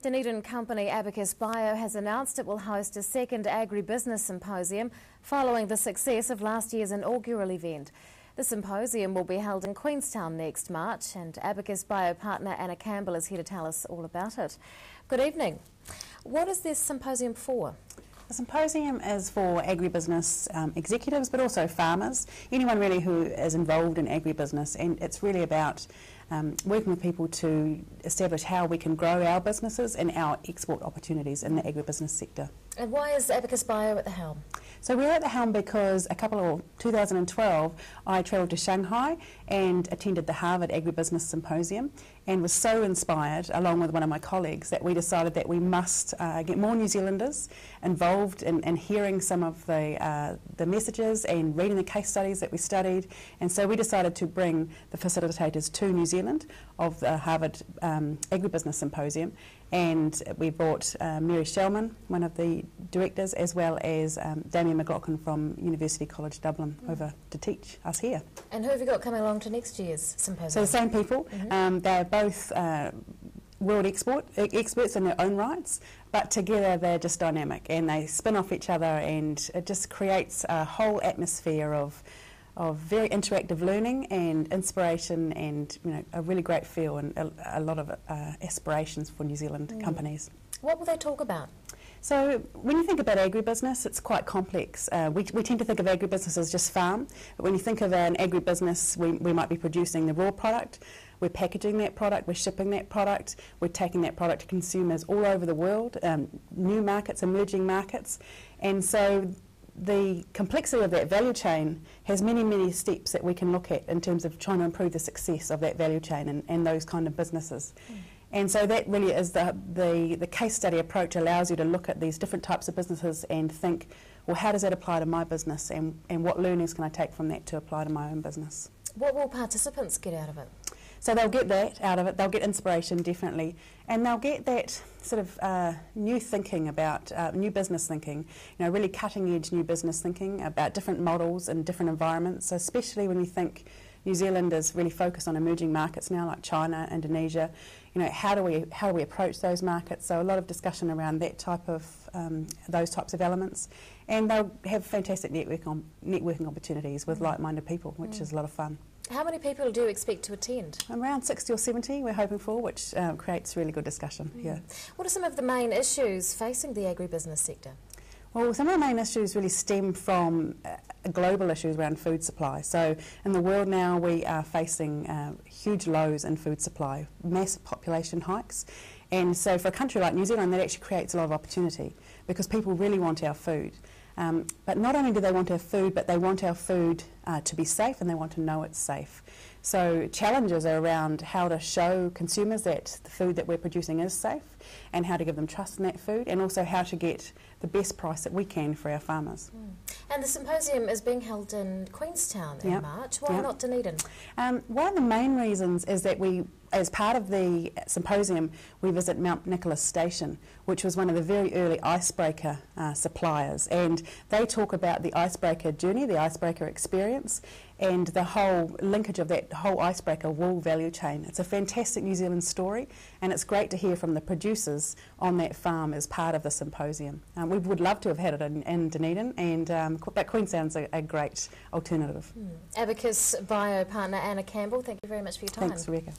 Dunedin company AbacusBio has announced it will host a second agribusiness symposium following the success of last year's inaugural event. The symposium will be held in Queenstown next March, and AbacusBio partner Anna Campbell is here to tell us all about it. Good evening. What is this symposium for? The symposium is for agribusiness executives, but also farmers, anyone really who is involved in agribusiness, and it's really about working with people to establish how we can grow our businesses and our export opportunities in the agribusiness sector. And why is AbacusBio at the helm? So we're at the helm because 2012 I travelled to Shanghai and attended the Harvard Agribusiness Symposium and was so inspired, along with one of my colleagues, that we decided that we must get more New Zealanders involved in hearing some of the messages and reading the case studies that we studied. And so we decided to bring the facilitators to New Zealand of the Harvard Agribusiness Symposium, and we brought Mary Shellman, one of the directors, as well as Damien McLaughlin from University College Dublin over to teach us here. And who have you got coming along to next year's symposium? So the same people. They're both world experts in their own rights, but together they're just dynamic and they spin off each other, and it just creates a whole atmosphere of very interactive learning and inspiration, and a really great feel and a lot of aspirations for New Zealand companies. What will they talk about? So when you think about agribusiness, it's quite complex. We tend to think of agribusiness as just farm, but when you think of an agribusiness, we might be producing the raw product, we're packaging that product, we're shipping that product, we're taking that product to consumers all over the world, new markets, emerging markets, and so the complexity of that value chain has many, many steps that we can look at in terms of trying to improve the success of that value chain and those kind of businesses. And so that really is the case study approach allows you to look at these different types of businesses and think, well, how does that apply to my business, and what learnings can I take from that to apply to my own business? What will participants get out of it? So they'll get that out of it, they'll get inspiration definitely, and they'll get that sort of new thinking about new business thinking, really cutting edge new business thinking about different models and different environments. So especially when you think New Zealand is really focused on emerging markets now, like China, Indonesia, how do we approach those markets? So a lot of discussion around that type of those types of elements, and they'll have fantastic networking opportunities with like-minded people, which is a lot of fun. How many people do you expect to attend? Around 60 or 70 we're hoping for, which creates really good discussion. Yeah. What are some of the main issues facing the agribusiness sector? Well, some of the main issues really stem from global issues around food supply. So in the world now we are facing huge lows in food supply, massive population hikes, and so for a country like New Zealand that actually creates a lot of opportunity because people really want our food. But not only do they want our food, but they want our food to be safe, and they want to know it's safe. So challenges are around how to show consumers that the food that we're producing is safe, and how to give them trust in that food, and also how to get the best price that we can for our farmers. And the symposium is being held in Queenstown in March. Why not Dunedin? One of the main reasons is that we, as part of the symposium, we visit Mount Nicholas Station, which was one of the very early icebreaker suppliers, and they talk about the icebreaker journey, the icebreaker experience, and the whole linkage of that whole icebreaker wool value chain. It's a fantastic New Zealand story, and it's great to hear from the producers on that farm as part of the symposium. We would love to have had it in Dunedin, but Queenstown's a great alternative. AbacusBio partner Anna Campbell, thank you very much for your time. Thanks, Rebecca.